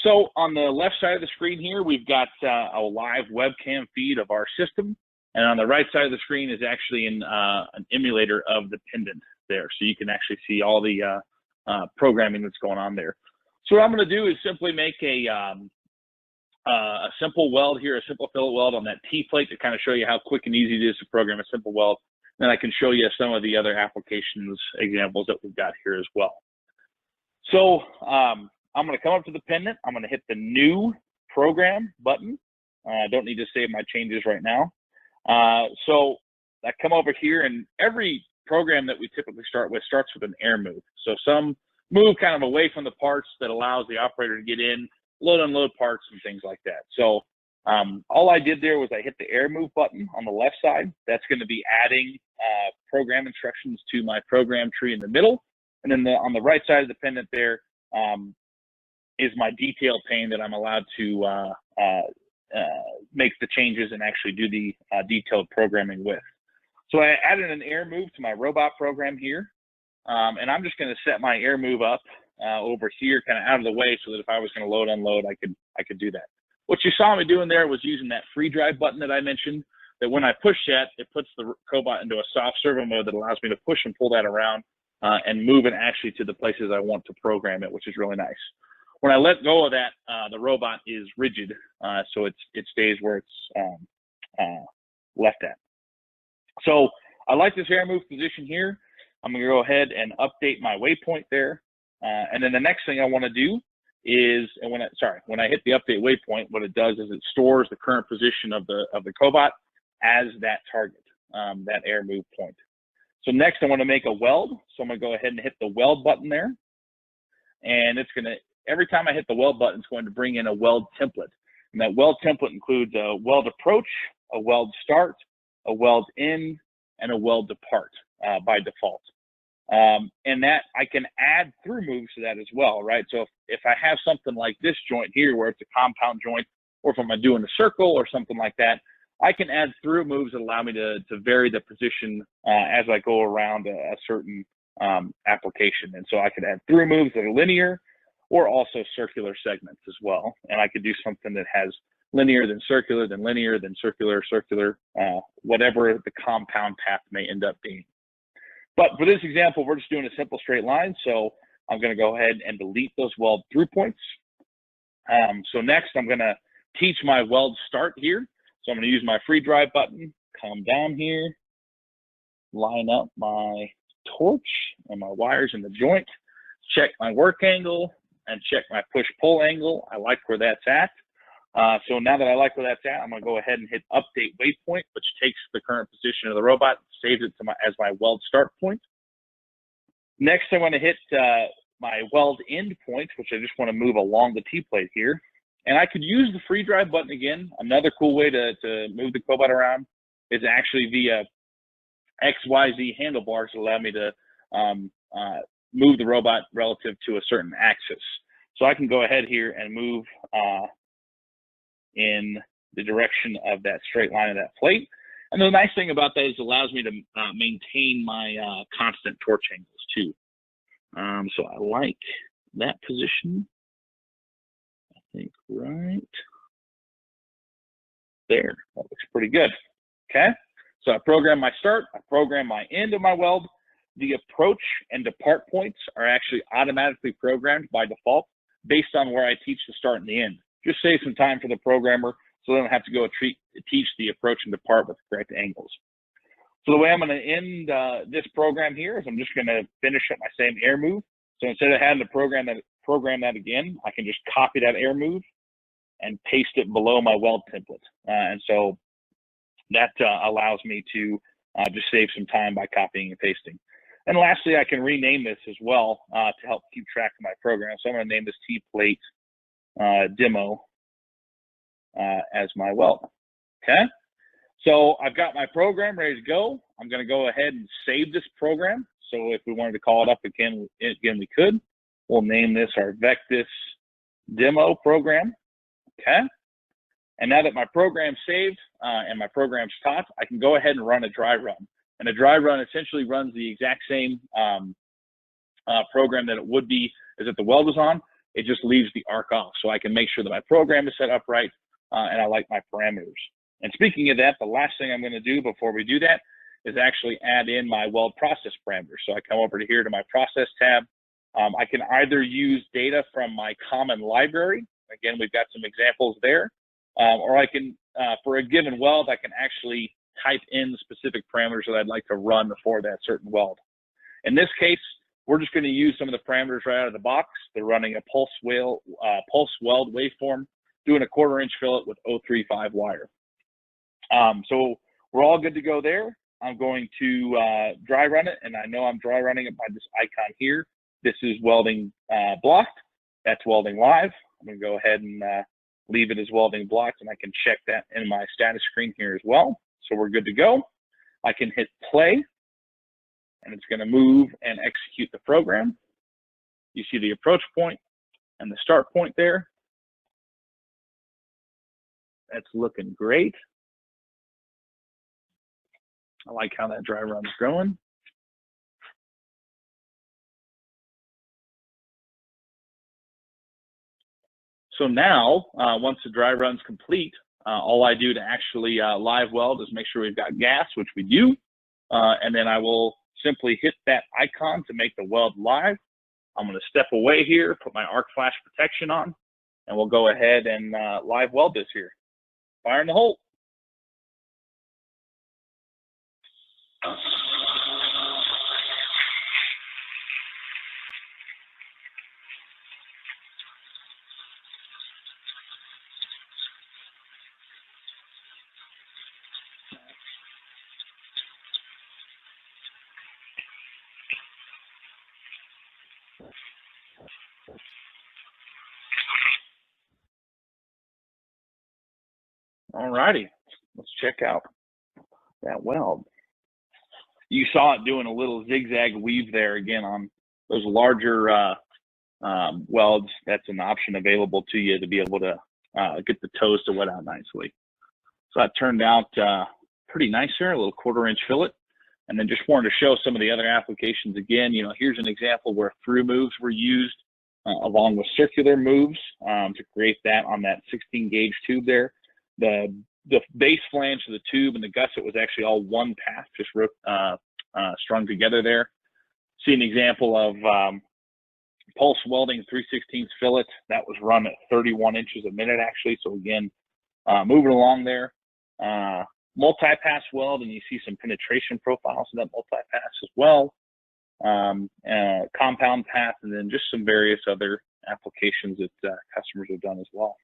So on the left side of the screen here, we've got a live webcam feed of our system. And on the right side of the screen is actually an emulator of the pendant there. So you can actually see all the programming that's going on there. So what I'm going to do is simply make a simple weld here, a simple fillet weld on that T-plate to kind of show you how quick and easy it is to program a simple weld. Then I can show you some of the other applications examples that we've got here as well. So I'm going to come up to the pendant. I'm going to hit the new program button. I don't need to save my changes right now. So I come over here, and every program that we typically start with starts with an air move. So some move kind of away from the parts that allows the operator to get in, load, unload parts and things like that. So all I did there was I hit the air move button on the left side. That's going to be adding program instructions to my program tree in the middle. And then on the right side of the pendant there is my detail pane that I'm allowed to make the changes and actually do the detailed programming with. So I added an air move to my robot program here. And I'm just going to set my air move up over here, kind of out of the way, so that if I was going to load, unload, I could do that. What you saw me doing there was using that free drive button that I mentioned, that when I push that, it puts the cobot into a soft servo mode that allows me to push and pull that around and move it actually to the places I want to program it, which is really nice. When I let go of that, the robot is rigid, so it stays where it's left at. So I like this air move position here. I'm going to go ahead and update my waypoint there. And then the next thing I want to do is, and when I hit the update waypoint, what it does is it stores the current position of the cobot as that target, that air move point. So next I want to make a weld. So I'm going to go ahead and hit the weld button there. And it's going to, every time I hit the weld button, it's going to bring in a weld template. And that weld template includes a weld approach, a weld start, a weld in, and a weld depart by default. And that I can add through moves to that as well, right? So if I have something like this joint here where it's a compound joint, or if I'm doing a circle or something like that, I can add through moves that allow me to vary the position as I go around a certain application. And so I could add through moves that are linear or also circular segments as well. And I could do something that has linear, then circular, then linear, then circular, circular, whatever the compound path may end up being. But for this example, we're just doing a simple straight line. So I'm going to go ahead and delete those weld through points. So next I'm going to teach my weld start here. So I'm going to use my free drive button, come down here, line up my torch and my wires in the joint, check my work angle and check my push-pull angle. I like where that's at. So now that I like where that's at, I'm going to go ahead and hit update waypoint, which takes the current position of the robot, saves it to as my weld start point. Next, I want to hit my weld end point, which I just want to move along the T-plate here. And I could use the free drive button again. Another cool way to move the cobot around is actually via XYZ handlebars that allow me to move the robot relative to a certain axis. So I can go ahead here and move in the direction of that straight line of that plate. And the nice thing about that is it allows me to maintain my constant torch angles too. So I like that position. I think right there. That looks pretty good. Okay. So I program my start, I program my end of my weld. The approach and depart points are actually automatically programmed by default based on where I teach the start and the end. Just save some time for the programmer so they don't have to go teach the approach and depart with the correct angles. So the way I'm going to end this program here is I'm just going to finish up my same air move. So instead of having to program that again, I can just copy that air move and paste it below my weld template. And so that allows me to just save some time by copying and pasting. And lastly, I can rename this as well to help keep track of my program. So I'm going to name this T-plate demo as my weld. Okay. So I've got my program ready to go. I'm going to go ahead and save this program. So if we wanted to call it up again, we could. We'll name this our Vectis demo program. Okay. And now that my program's saved and my program's taught, I can go ahead and run a dry run. And a dry run essentially runs the exact same program that it would be as if the weld was on, it just leaves the arc off. So I can make sure that my program is set up right, and I like my parameters. And speaking of that, the last thing I'm going to do before we do that is actually add in my weld process parameters. So I come over to here to my process tab. I can either use data from my common library. Again, we've got some examples there. Or I can, for a given weld, I can actually type in the specific parameters that I'd like to run for that certain weld. In this case, we're just going to use some of the parameters right out of the box. They're running a pulse weld waveform, doing a 1/4 inch fillet with 035 wire. So we're all good to go there. I'm going to dry run it, and I know I'm dry running it by this icon here. This is welding blocked. That's welding live. I'm going to go ahead and leave it as welding blocked, and I can check that in my status screen here as well. So we're good to go. I can hit play, and it's going to move and execute the program. You see the approach point and the start point there. That's looking great. I like how that dry run's going. So now, once the dry run's complete, all I do to actually live weld is make sure we've got gas, which we do, and then I will simply hit that icon to make the weld live. I'm going to step away here, put my arc flash protection on, and we'll go ahead and live weld this here. Fire in the hole. All righty, let's check out that weld. You saw it doing a little zigzag weave there again on those larger welds. That's an option available to you to be able to get the toes to wet out nicely. So that turned out pretty nice here, a little 1/4 inch fillet. And then just wanted to show some of the other applications again. You know, here's an example where through moves were used along with circular moves to create that on that 16 gauge tube there. The base flange of the tube and the gusset was actually all one path, just strung together there. See an example of pulse welding 3/16 fillet that was run at 31 inches a minute actually. So again, moving along there. Multi-pass weld, and you see some penetration profiles of that multi-pass as well. Compound path, and then just some various other applications that customers have done as well.